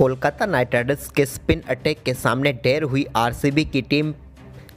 Kolkata night Riders के spin attack के सामने ढेर हुई आरसीबी की टीम।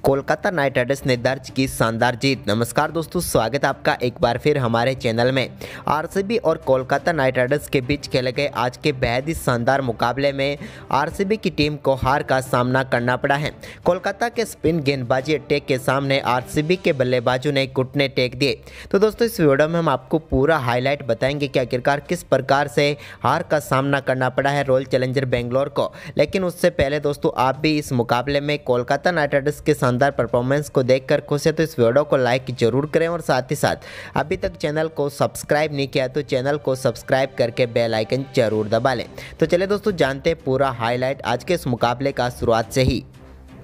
कोलकाता नाइट राइडर्स ने दर्ज की शानदार जीत। नमस्कार दोस्तों, स्वागत है आपका एक बार फिर हमारे चैनल में। आरसीबी और कोलकाता नाइट राइडर्स के बीच खेले गए आज के बेहद ही शानदार मुकाबले में आरसीबी की टीम को हार का सामना करना पड़ा है। कोलकाता के स्पिन गेंदबाजी अटैक के सामने आरसीबी के बल्लेबाजों ने घुटने टेक दिए। तो दोस्तों, इस वीडियो में हम आपको पूरा हाईलाइट बताएंगे कि आखिरकार किस प्रकार से हार का सामना करना पड़ा है रॉयल चैलेंजर बेंगलोर को। लेकिन उससे पहले दोस्तों, आप भी इस मुकाबले में कोलकाता नाइट राइडर्स के शानदार परफॉर्मेंस को देखकर खुश है तो इस वीडियो को लाइक जरूर करें और साथ ही साथ अभी तक चैनल को सब्सक्राइब नहीं किया तो चैनल को सब्सक्राइब करके बेल आइकन जरूर दबा लें। तो चलिए दोस्तों, जानते हैं पूरा हाईलाइट आज के इस मुकाबले का शुरुआत से ही।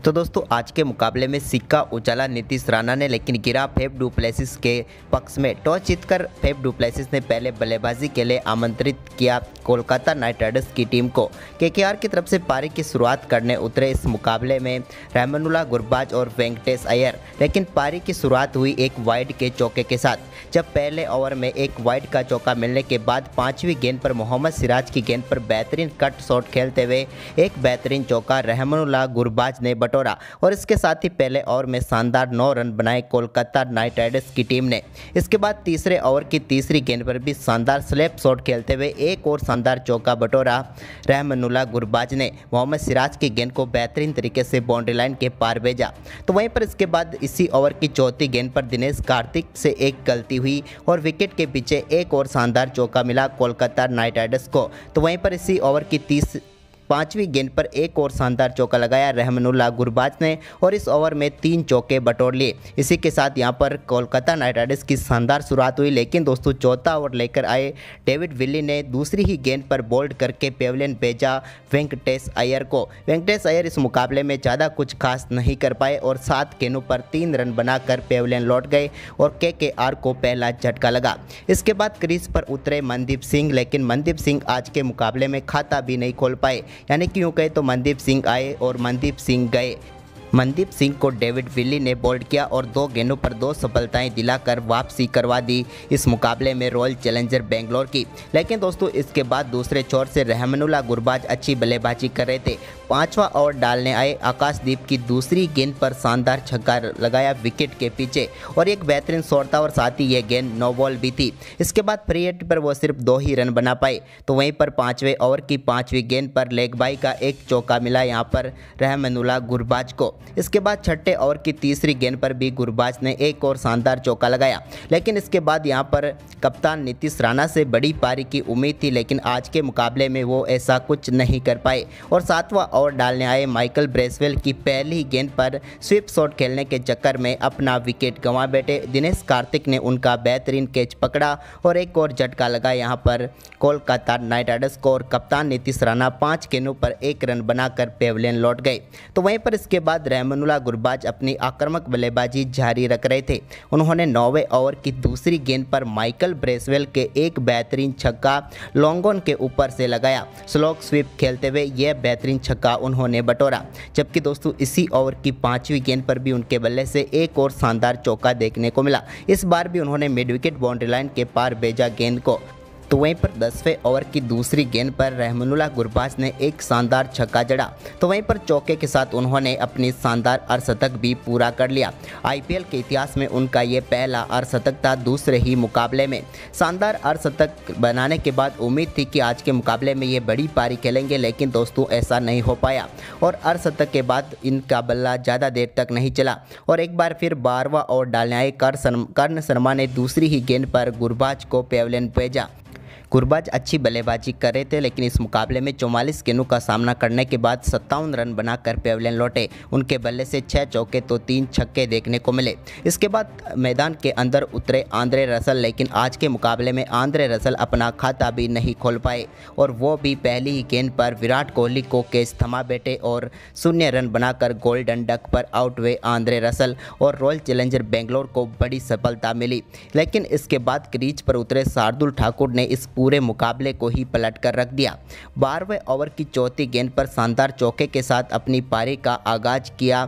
तो दोस्तों, आज के मुकाबले में सिक्का उछाला नीतीश राणा ने, लेकिन गिरा फेफ डु प्लेसिस के पक्ष में। टॉस जीतकर फेफ डु प्लेसिस ने पहले बल्लेबाजी के लिए आमंत्रित किया कोलकाता नाइट राइडर्स की टीम को। केकेआर की तरफ से पारी की शुरुआत करने उतरे इस मुकाबले में रहमानुल्लाह गुरबाज और वेंकटेश अय्यर, लेकिन पारी की शुरुआत हुई एक वाइड के चौके के साथ। जब पहले ओवर में एक वाइड का चौका मिलने के बाद पांचवीं गेंद पर मोहम्मद सिराज की गेंद पर बेहतरीन कट शॉट खेलते हुए एक बेहतरीन चौका रहमानुल्लाह गुरबाज ने बटोरा और इसके साथ ही पहले ओवर में शानदार 9 रन बनाए कोलकाता नाइट राइडर्स की टीम ने। इसके बाद तीसरे ओवर की तीसरी गेंद पर भी शानदार स्लैप शॉट खेलते हुए एक और शानदार चौका बटोरा रहमानुल्लाह गुरबाज ने मोहम्मद सिराज की गेंद को बेहतरीन तरीके से बाउंड्री लाइन के पार भेजा। तो वहीं पर इसके बाद इसी ओवर की चौथी गेंद पर दिनेश कार्तिक से एक गलती हुई और विकेट के पीछे एक और शानदार चौका मिला कोलकाता नाइट राइडर्स को। तो वहीं पर इसी ओवर की पांचवीं गेंद पर एक और शानदार चौका लगाया रहमानुल्लाह गुरबाज ने और इस ओवर में 3 चौके बटोर लिए। इसी के साथ यहां पर कोलकाता नाइट राइडर्स की शानदार शुरुआत हुई, लेकिन दोस्तों चौथा ओवर लेकर आए डेविड विली ने दूसरी ही गेंद पर बोल्ड करके पेविलियन भेजा वेंकटेश अय्यर को। वेंकटेश अय्यर इस मुकाबले में ज़्यादा कुछ खास नहीं कर पाए और 7 गेंदों पर 3 रन बनाकर पेविलियन लौट गए और केकेआर को पहला झटका लगा। इसके बाद क्रीज पर उतरे मनदीप सिंह, लेकिन मनदीप सिंह आज के मुकाबले में खाता भी नहीं खोल पाए। यानी कि यूँ कहे तो मनदीप सिंह आए और मनदीप सिंह गए। मनदीप सिंह को डेविड विली ने बोल्ड किया और 2 गेंदों पर 2 सफलताएं दिलाकर वापसी करवा दी इस मुकाबले में रॉयल चैलेंजर बेंगलोर की। लेकिन दोस्तों, इसके बाद दूसरे छोर से रहमानुल्लाह गुरबाज अच्छी बल्लेबाजी कर रहे थे। 5वां ओवर डालने आए आकाशदीप की दूसरी गेंद पर शानदार छक्का लगाया विकेट के पीछे और एक बेहतरीन शॉट था और साथ ही यह गेंद नो बॉल भी थी। इसके बाद फ्री हिट पर वो सिर्फ 2 ही रन बना पाए। तो वहीं पर 5वें ओवर की 5वीं गेंद पर लेग बाई का एक चौका मिला यहाँ पर रहमानुल्लाह गुरबाज को। इसके बाद छठे ओवर की तीसरी गेंद पर भी गुरबाज ने एक और शानदार चौका लगाया। लेकिन इसके बाद यहां पर कप्तान नीतीश राणा से बड़ी पारी की उम्मीद थी, लेकिन आज के मुकाबले में वो ऐसा कुछ नहीं कर पाए और 7वां ओवर डालने आए माइकल ब्रेसवेल की पहली गेंद पर स्वीप शॉट खेलने के चक्कर में अपना विकेट गंवा बैठे। दिनेश कार्तिक ने उनका बेहतरीन कैच पकड़ा और एक और झटका लगा यहां पर कोलकाता नाइट राइडर्स को और कप्तान नीतीश राणा 5 गेंदों पर 1 रन बनाकर पेविलियन लौट गए। तो वहीं पर इसके बाद रहमानुल्लाह गुरबाज अपनी आक्रामक बल्लेबाजी जारी रख रहे थे। उन्होंने 9वें ओवर की दूसरी गेंद पर माइकल ब्रेसवेल के एक बेहतरीन छक्का लॉन्ग ऑन के ऊपर से लगाया। स्लोक स्वीप खेलते हुए यह बेहतरीन छक्का उन्होंने बटोरा। जबकि दोस्तों, इसी ओवर की 5वीं गेंद पर भी उनके बल्ले से एक और शानदार चौका देखने को मिला। इस बार भी उन्होंने मिड विकेट बाउंड्री लाइन के पार भेजा गेंद को। तो वहीं पर 10वें ओवर की दूसरी गेंद पर रहमानुल्लाह गुरबाज ने एक शानदार छक्का जड़ा। तो वहीं पर चौके के साथ उन्होंने अपनी शानदार अर्धशतक भी पूरा कर लिया। आईपीएल के इतिहास में उनका ये पहला अर्धशतक था दूसरे ही मुकाबले में। शानदार अर्धशतक बनाने के बाद उम्मीद थी कि आज के मुकाबले में ये बड़ी पारी खेलेंगे, लेकिन दोस्तों ऐसा नहीं हो पाया और अर्धशतक के बाद इनका बल्ला ज़्यादा देर तक नहीं चला और एक बार फिर 12वां ओवर डालने आए कर्ण शर्मा ने दूसरी ही गेंद पर गुरबाज को पेविलियन भेजा। गुरबाज अच्छी बल्लेबाजी कर रहे थे, लेकिन इस मुकाबले में 44 गेंदों का सामना करने के बाद 57 रन बनाकर पेविलियन लौटे। उनके बल्ले से 6 चौके तो 3 छक्के देखने को मिले। इसके बाद मैदान के अंदर उतरे आंद्रे रसल, लेकिन आज के मुकाबले में आंद्रे रसल अपना खाता भी नहीं खोल पाए और वो भी पहली ही गेंद पर विराट कोहली को कैच थमा बैठे और 0 रन बनाकर गोल्डन डक पर आउट हुए आंद्रे रसल और रॉयल चैलेंजर बेंगलोर को बड़ी सफलता मिली। लेकिन इसके बाद क्रीज पर उतरे शार्दुल ठाकुर ने इस पूरे मुकाबले को ही पलट कर रख दिया। 12वें ओवर की चौथी गेंद पर शानदार चौके के साथ अपनी पारी का आगाज किया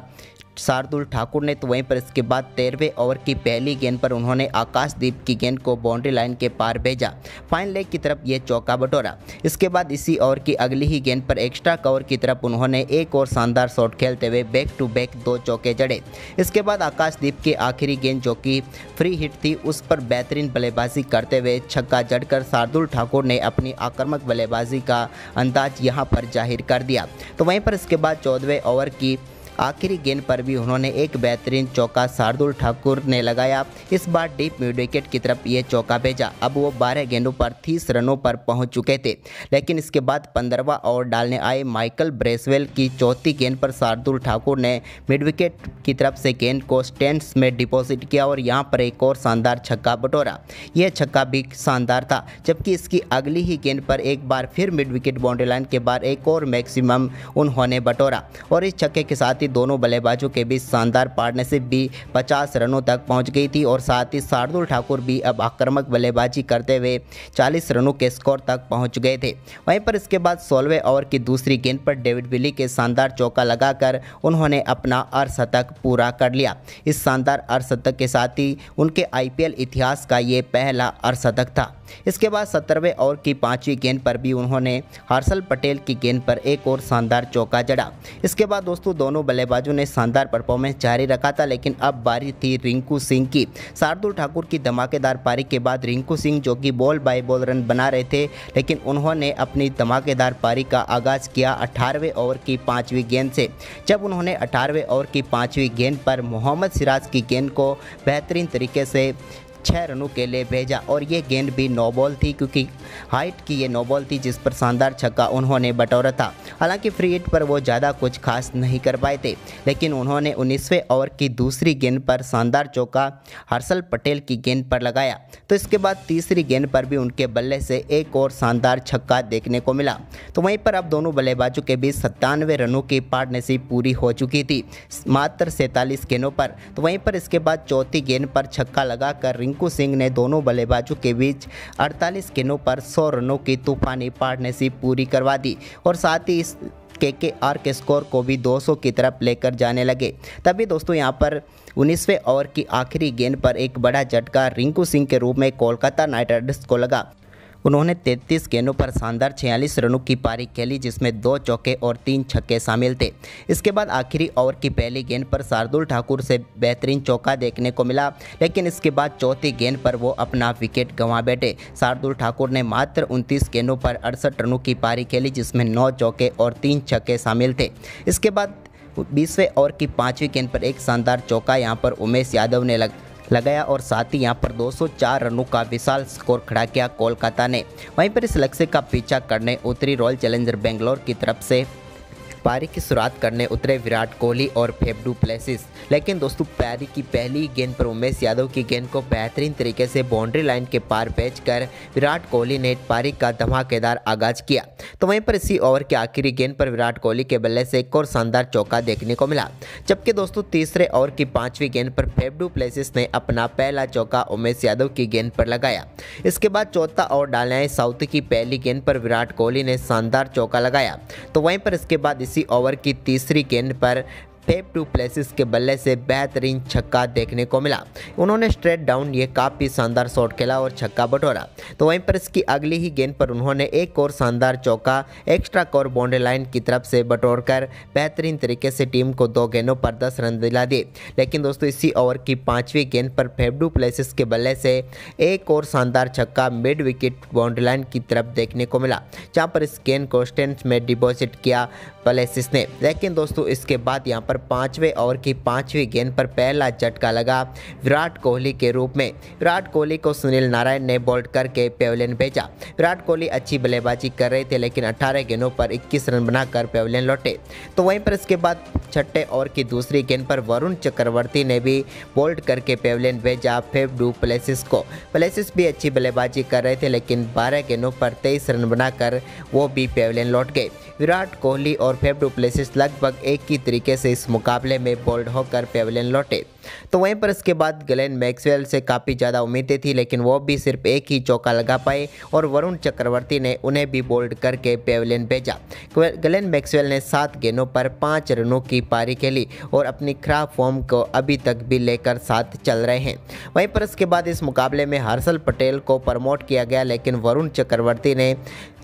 शार्दुल ठाकुर ने। तो वहीं पर इसके बाद 13वें ओवर की पहली गेंद पर उन्होंने आकाशदीप की गेंद को बाउंड्री लाइन के पार भेजा, फाइन लेग की तरफ ये चौका बटोरा। इसके बाद इसी ओवर की अगली ही गेंद पर एक्स्ट्रा कवर की तरफ उन्होंने एक और शानदार शॉट खेलते हुए बैक टू बैक 2 चौके जड़े। इसके बाद आकाशदीप की आखिरी गेंद जो कि फ्री हिट थी उस पर बेहतरीन बल्लेबाजी करते हुए छक्का जड़कर शार्दुल ठाकुर ने अपनी आक्रामक बल्लेबाजी का अंदाज यहां पर जाहिर कर दिया। तो वहीं पर इसके बाद 14वें ओवर की आखिरी गेंद पर भी उन्होंने एक बेहतरीन चौका शार्दुल ठाकुर ने लगाया। इस बार डीप मिड विकेट की तरफ ये चौका भेजा। अब वो 12 गेंदों पर 30 रनों पर पहुंच चुके थे, लेकिन इसके बाद 15वां ओवर डालने आए माइकल ब्रेसवेल की चौथी गेंद पर शार्दुल ठाकुर ने मिड विकेट की तरफ से गेंद को स्टैंड्स में डिपॉजिट किया और यहाँ पर एक और शानदार छक्का बटोरा। यह छक्का भी शानदार था, जबकि इसकी अगली ही गेंद पर एक बार फिर मिड विकेट बाउंड्री लाइन के बाद एक और मैक्सिमम उन्होंने बटोरा और इस छक्के के साथ दोनों बल्लेबाजों के बीच शानदार पार्टनरशिप भी 50 रनों तक पहुंच गई थी और साथ ही शार्दुल ठाकुर भी अब आक्रामक बल्लेबाजी करते हुए 40 रनों के स्कोर तक पहुंच गए थे। वहीं पर इसके बाद 16वें ओवर की दूसरी गेंद पर डेविड विली के शानदार चौका लगाकर उन्होंने अपना अर्धशतक पूरा कर लिया। इस शानदार अर्धशतक के साथ ही उनके IPL इतिहास का ये पहला अर्धशतक था। इसके बाद 17वें ओवर की 5वीं गेंद पर भी उन्होंने हर्षल पटेल की गेंद पर एक और शानदार चौका जड़ा। इसके बाद दोस्तों दोनों बल्लेबाजों ने शानदार परफॉर्मेंस जारी रखा था, लेकिन अब बारी थी रिंकू सिंह की। शार्दुल ठाकुर की धमाकेदार पारी के बाद रिंकू सिंह जो कि बॉल बाय बॉल रन बना रहे थे, लेकिन उन्होंने अपनी धमाकेदार पारी का आगाज़ किया 18वें ओवर की 5वीं गेंद से, जब उन्होंने 18वें ओवर की 5वीं गेंद पर मोहम्मद सिराज की गेंद को बेहतरीन तरीके से 6 रनों के लिए भेजा और ये गेंद भी नो बॉल थी, क्योंकि हाइट की ये नो बॉल थी जिस पर शानदार छक्का उन्होंने बटोरा था। हालांकि फ्री हिट पर वो ज़्यादा कुछ खास नहीं कर पाए थे, लेकिन उन्होंने 19वें ओवर की दूसरी गेंद पर शानदार चौका हर्षल पटेल की गेंद पर लगाया। तो इसके बाद तीसरी गेंद पर भी उनके बल्ले से एक और शानदार छक्का देखने को मिला। तो वहीं पर अब दोनों बल्लेबाजों के बीच 97 रनों की पार्टनरशिप पूरी हो चुकी थी मात्र 47 गेंदों पर। तो वहीं पर इसके बाद चौथी गेंद पर छक्का लगाकर रिंकू सिंह ने दोनों बल्लेबाजों के बीच 48 गेंदों पर 100 रनों की तूफानी पार्टनरशिप पूरी करवा दी और साथ ही इस KKR के स्कोर को भी 200 की तरफ लेकर जाने लगे। तभी दोस्तों यहाँ पर 19वें ओवर की आखिरी गेंद पर एक बड़ा झटका रिंकू सिंह के रूप में कोलकाता नाइट राइडर्स को लगा। उन्होंने 33 गेंदों पर शानदार 46 रनों की पारी खेली, जिसमें 2 चौके और 3 छक्के शामिल थे। इसके बाद आखिरी ओवर की पहली गेंद पर शार्दुल ठाकुर से बेहतरीन चौका देखने को मिला, लेकिन इसके बाद चौथी गेंद पर वो अपना विकेट गंवा बैठे। शार्दुल ठाकुर ने मात्र 29 गेंदों पर 68 रनों की पारी खेली, जिसमें 9 चौके और 3 छक्के शामिल थे। इसके बाद 20वें ओवर की 5वीं गेंद पर एक शानदार चौका यहाँ पर उमेश यादव ने लगाया और साथ ही यहां पर 204 रनों का विशाल स्कोर खड़ा किया कोलकाता ने। वहीं पर इस लक्ष्य का पीछा करने उतरी रॉयल चैलेंजर बेंगलोर की तरफ से पारी की शुरुआत करने उतरे विराट कोहली और फेफ डू प्लेसिस, लेकिन दोस्तों पारी की पहली गेंद पर उमेश यादव की गेंद को बेहतरीन तरीके से बाउंड्री लाइन के पार भेजकर विराट कोहली ने पारी का धमाकेदार आगाज किया। तो वहीं पर इसी ओवर के आखिरी गेंद पर विराट कोहली के बल्ले से एक और शानदार चौका देखने को मिला, जबकि दोस्तों तीसरे ओवर की 5वीं गेंद पर फेफ डू प्लेसिस ने अपना पहला चौका उमेश यादव की गेंद पर लगाया। इसके बाद चौथा ओवर डालने आए साउथ की पहली गेंद पर विराट कोहली ने शानदार चौका लगाया। तो वहीं पर इसके बाद इसी ओवर की तीसरी गेंद पर फेफ डू प्लेसिस के बल्ले से बेहतरीन छक्का देखने को मिला। उन्होंने स्ट्रेट डाउन ये काफ़ी शानदार शॉट खेला और छक्का बटोरा। तो वहीं पर इसकी अगली ही गेंद पर उन्होंने एक और शानदार चौका एक्स्ट्रा कवर बाउंड्री लाइन की तरफ से बटोरकर बेहतरीन तरीके से टीम को 2 गेंदों पर 10 रन दिला दिए। लेकिन दोस्तों इसी ओवर की 5वीं गेंद पर फेफ डू प्लेसिस के बल्ले से एक और शानदार छक्का मिड विकेट बाउंड्री लाइन की तरफ देखने को मिला, जहाँ पर इस गेंद को स्टैंड्स में डिपॉजिट किया प्लेसिस ने। लेकिन दोस्तों इसके बाद यहाँ पर 5वें ओवर की 5वीं गेंद पर पहला झटका लगा विराट कोहली के रूप में। विराट कोहली को सुनील नारायण ने बोल्ड करके पेविलियन भेजा। विराट कोहली अच्छी बल्लेबाजी कर रहे थे, लेकिन 18 गेंदों पर 21 रन बनाकर पेविलियन लौटे। तो वहीं पर इसके बाद छठे ओवर की दूसरी गेंद पर वरुण चक्रवर्ती ने भी बोल्ड करके पेविलियन भेजा फेफ डू प्लेसिस को। प्लेसिस भी अच्छी बल्लेबाजी कर रहे थे, लेकिन 12 गेंदों पर 23 रन बनाकर वो भी पेविलियन लौट गए। विराट कोहली और फेफ डू प्लेसिस लगभग एक ही तरीके से इस मुकाबले में बोल्ड होकर पेविलियन लौटे। तो वहीं पर इसके बाद ग्लेन मैक्सवेल से काफ़ी ज़्यादा उम्मीदें थी, लेकिन वो भी सिर्फ एक ही चौका लगा पाए और वरुण चक्रवर्ती ने उन्हें भी बोल्ड करके पेविलियन भेजा। ग्लेन मैक्सवेल ने 7 गेंदों पर 5 रनों की पारी खेली और अपनी खराब फॉर्म को अभी तक भी लेकर साथ चल रहे हैं। वहीं पर इसके बाद इस मुकाबले में हर्षल पटेल को प्रमोट किया गया, लेकिन वरुण चक्रवर्ती ने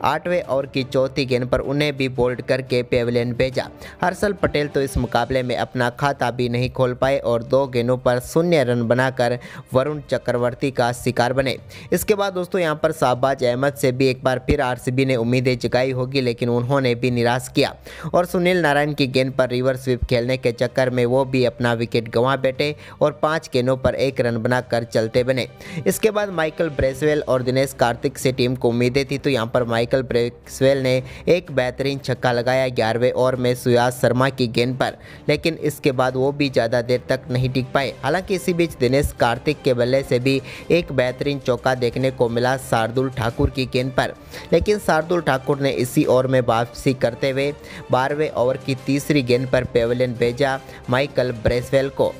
8वें ओवर की चौथी गेंद पर उन्हें भी बोल्ड करके पेविलियन भेजा। हर्षल पटेल तो इस मुकाबले में अपना खाता भी नहीं खोल पाए और 2 गेंदों पर 0 रन बनाकर वरुण चक्रवर्ती का शिकार बने। इसके बाद दोस्तों यहां पर शाहबाज अहमद से भी एक बार फिर आरसीबी ने उम्मीदें जगाई होगी, लेकिन उन्होंने भी निराश किया और सुनील नारायण की गेंद पर रिवर्स स्वीप खेलने के चक्कर में वो भी अपना विकेट गंवा बैठे और 5 गेंदों पर 1 रन बनाकर चलते बने। इसके बाद माइकल ब्रेसवेल और दिनेश कार्तिक से टीम को उम्मीदें थी, तो यहाँ पर माइकल ब्रेसवेल ने एक बेहतरीन छक्का लगाया 11वें ओवर में सुयाज शर्मा की गेंद पर, लेकिन इसके बाद वो भी ज़्यादा देर तक नहीं टिक पाए। हालांकि इसी बीच दिनेश कार्तिक के बल्ले से भी एक बेहतरीन चौका देखने को मिला शार्दुल ठाकुर की गेंद पर, लेकिन शार्दुल ठाकुर ने इसी ओवर में वापसी करते हुए 12वें ओवर की तीसरी गेंद पर पेविलियन भेजा माइकल ब्रेसवेल को।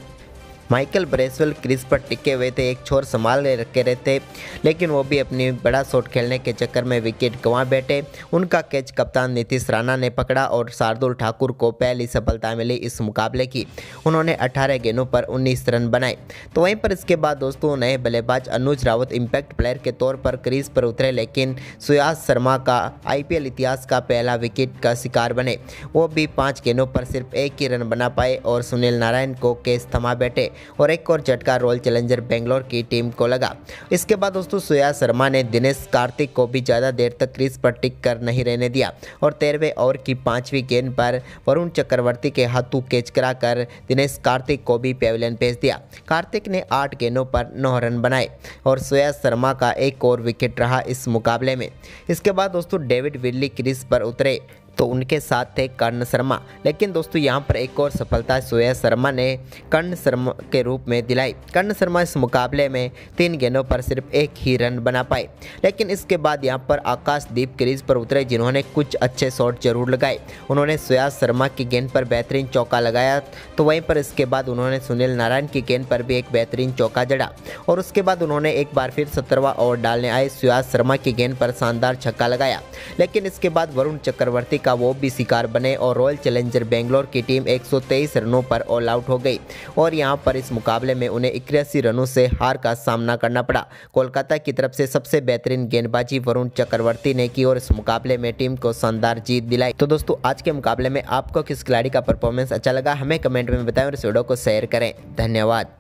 माइकल ब्रेसवेल क्रीज पर टिके हुए थे, एक छोर संभाल रखे रहते, लेकिन वो भी अपनी बड़ा शॉट खेलने के चक्कर में विकेट गंवा बैठे। उनका कैच कप्तान नीतीश राणा ने पकड़ा और शार्दुल ठाकुर को पहली सफलता मिली इस मुकाबले की। उन्होंने 18 गेंदों पर 19 रन बनाए। तो वहीं पर इसके बाद दोस्तों नए बल्लेबाज अनुज रावत इम्पैक्ट प्लेयर के तौर पर क्रीज पर उतरे, लेकिन सुयाज शर्मा का IPL इतिहास का पहला विकेट का शिकार बने। वो भी 5 गेंदों पर सिर्फ 1 ही रन बना पाए और सुनील नारायण को कैच थमा बैठे और एक और झटका रॉयल चैलेंजर बेंगलोर की टीम को लगा। इसके बाद दोस्तों सुयाज शर्मा ने दिनेश कार्तिक को भी ज़्यादा देर तक क्रीज पर टिक कर नहीं रहने दिया और 13वें ओवर की 5वीं गेंद पर वरुण चक्रवर्ती के हाथों कैच कराकर दिनेश कार्तिक को भी पेविलियन भेज दिया। कार्तिक ने 8 गेंदों पर 9 रन बनाए और सुयाज शर्मा का एक और विकेट रहा इस मुकाबले में। इसके बाद दोस्तों डेविड विडली क्रीज पर उतरे, तो उनके साथ थे कर्ण शर्मा, लेकिन दोस्तों यहां पर एक और सफलता सुयाज शर्मा ने कर्ण शर्मा के रूप में दिलाई। कर्ण शर्मा इस मुकाबले में 3 गेंदों पर सिर्फ 1 ही रन बना पाए, लेकिन इसके बाद यहां पर आकाशदीप क्रीज पर उतरे, जिन्होंने कुछ अच्छे शॉट जरूर लगाए। उन्होंने सुयाज शर्मा की गेंद पर बेहतरीन चौका लगाया, तो वहीं पर इसके बाद उन्होंने सुनील नारायण की गेंद पर भी एक बेहतरीन चौका जड़ा और उसके बाद उन्होंने एक बार फिर 17वां ओवर डालने आए सुयाज शर्मा की गेंद पर शानदार छक्का लगाया, लेकिन इसके बाद वरुण चक्रवर्ती का वो भी शिकार बने और रॉयल चैलेंजर बेंगलोर की टीम 123 रनों पर ऑल आउट हो गई और यहां पर इस मुकाबले में उन्हें 81 रनों से हार का सामना करना पड़ा। कोलकाता की तरफ से सबसे बेहतरीन गेंदबाजी वरुण चक्रवर्ती ने की और इस मुकाबले में टीम को शानदार जीत दिलाई। तो दोस्तों आज के मुकाबले में आपको किस खिलाड़ी का परफॉर्मेंस अच्छा लगा हमें कमेंट में बताएं और इस वीडियो को शेयर करें। धन्यवाद।